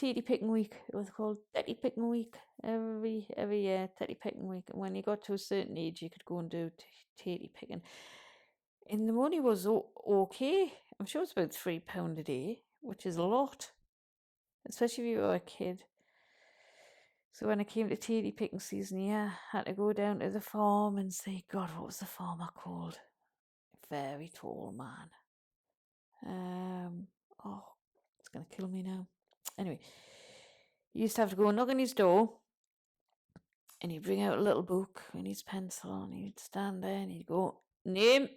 teddy picking week. It was called teddy picking week every year. Teddy picking week, and when you got to a certain age, you could go and do teddy picking. And the money was okay. I'm sure it's about £3 a day, which is a lot, especially if you were a kid. So when it came to teddy picking season, yeah, I had to go down to the farm and say, God, what was the farmer called? Very tall man. Oh, it's gonna kill me now. Anyway, you used to have to go knock on his door, and he'd bring out a little book and his pencil, and he'd stand there and he'd go, name.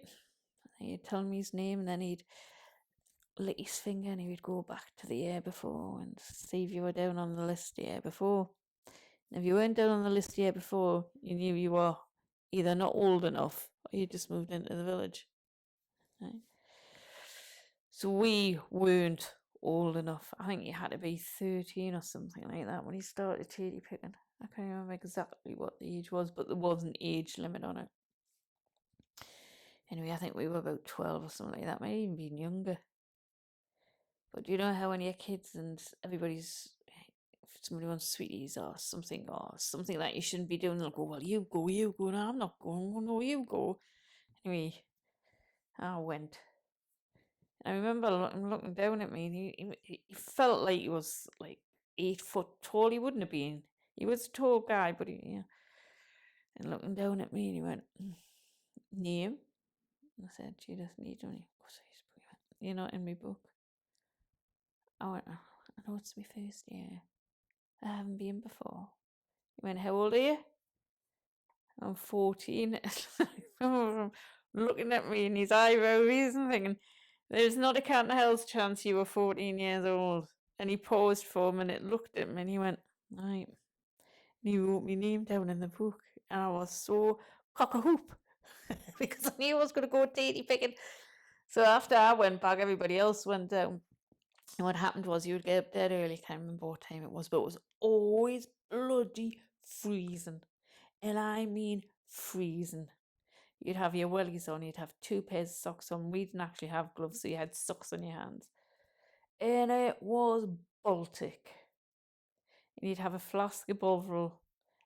And he'd tell me his name, and then he'd lick his finger and he would go back to the year before and see if you were down on the list the year before. And if you weren't down on the list the year before, you knew you were either not old enough or you just moved into the village. Right? So we weren't old enough. I think you had to be 13 or something like that when you started teddy picking. I can't remember exactly what the age was, but there was an age limit on it. Anyway, I think we were about 12 or something like that. Might even been younger. But do you know how when you're kids and everybody's, if somebody wants sweeties or something that you shouldn't be doing, they'll go, well, you go. No, I'm not going. Oh, no, you go. Anyway, I went. I remember looking down at me, and he felt like he was like 8 foot tall. He wouldn't have been. He was a tall guy, but and looking down at me, and he went, name. I said, she doesn't need any. You're not in my book. I went, I know it's my first year. I haven't been before. He went, how old are you? I'm 14. Looking at me and his eyebrows and thinking, there's not a count of hell's chance you were 14 years old. And he paused for a minute, looked at me, and he went, right. And he wrote my name down in the book. And I was so cock-a-hoop because I knew I was going to go teddy picking. So after I went back, everybody else went down. And what happened was you would get up dead early. Can't remember what time it was, but it was always bloody freezing. And I mean freezing. You'd have your wellies on, you'd have 2 pairs of socks on. We didn't actually have gloves, so you had socks on your hands. And it was Baltic. And you'd have a flask of Bovril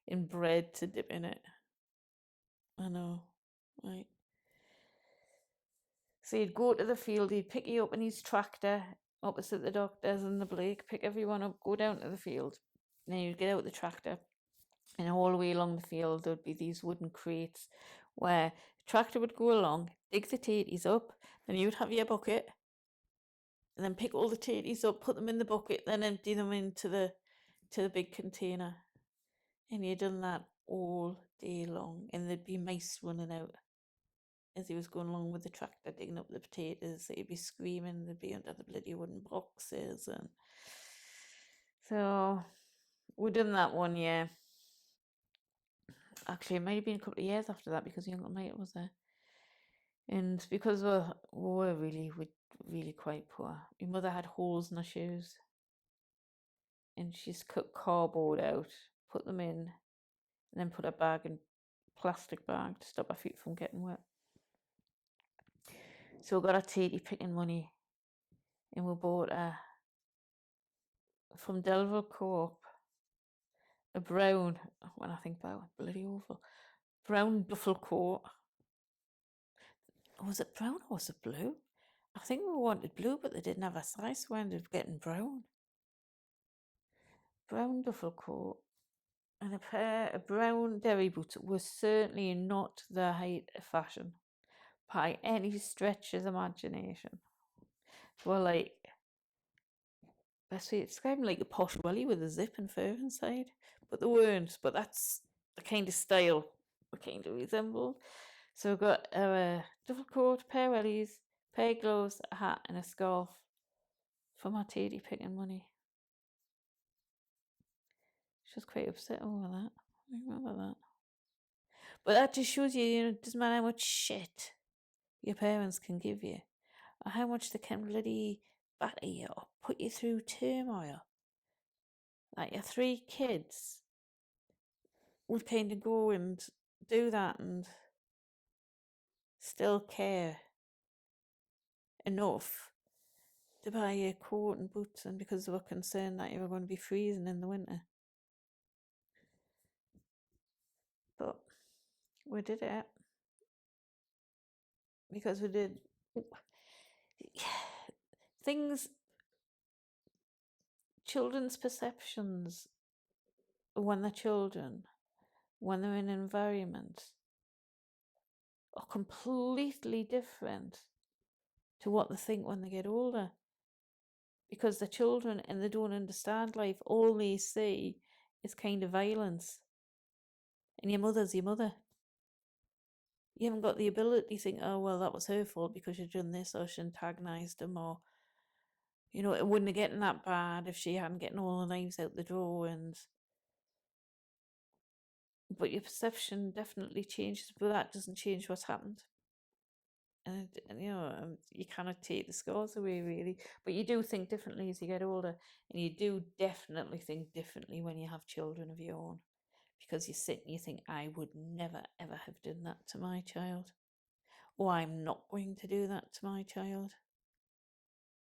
in bread to dip in it. I know, right? So you'd go to the field, he'd pick you up in his tractor, opposite the doctors and the Blake, pick everyone up, go down to the field. And then you'd get out the tractor. And all the way along the field, there'd be these wooden crates where the tractor would go along, dig the taties up, then you'd have your bucket, and then pick all the taties up, put them in the bucket, then empty them into the big container. And you'd done that all day long, and there'd be mice running out as he was going along with the tractor digging up the potatoes. So he'd be screaming, they'd be under the bloody wooden boxes. And so we'd done that one year. Actually, it might have been a couple of years after that because young mate was there. And because we were really quite poor, my mother had holes in her shoes. And she's cut cardboard out, put them in, and then put a plastic bag to stop her feet from getting wet. So we got our teddy picking money, and we bought from Delville Co-op a brown, when I think about it, bloody awful, brown duffel coat. Was it brown or was it blue? I think we wanted blue, but they didn't have a size, so we ended up getting brown. Brown duffel coat and a pair of brown derry boots was certainly not the height of fashion by any stretch of the imagination. They were like, best way to describe them, like a posh welly with a zip and fur inside, but they weren't. But that's the kind of style we kind of resembled. So we got a duffel coat, pair of wellies, pair of gloves, a hat, and a scarf for my teddy picking money. She was quite upset over that. I remember that. But that just shows you, it doesn't matter how much shit your parents can give you, or how much they can bloody batter you or put you through turmoil. Like your 3 kids would kind of go and do that and still care enough to buy you a coat and boots, and because they were concerned that you were going to be freezing in the winter. But we did it because we did things. Children's perceptions when they're children, when they're in an environment, are completely different to what they think when they get older. Because they're children and they don't understand life. All they see is kind of violence. And your mother's your mother. You haven't got the ability to think, oh, well, that was her fault because she'd done this, or she antagonised him, or, you know, it wouldn't have gotten that bad if she hadn't gotten all the knives out the drawer. But your perception definitely changes, but that doesn't change what's happened. And you know, you cannot take the scars away, really. But you do think differently as you get older, and you do definitely think differently when you have children of your own, because you sit and you think, I would never ever have done that to my child, or I'm not going to do that to my child.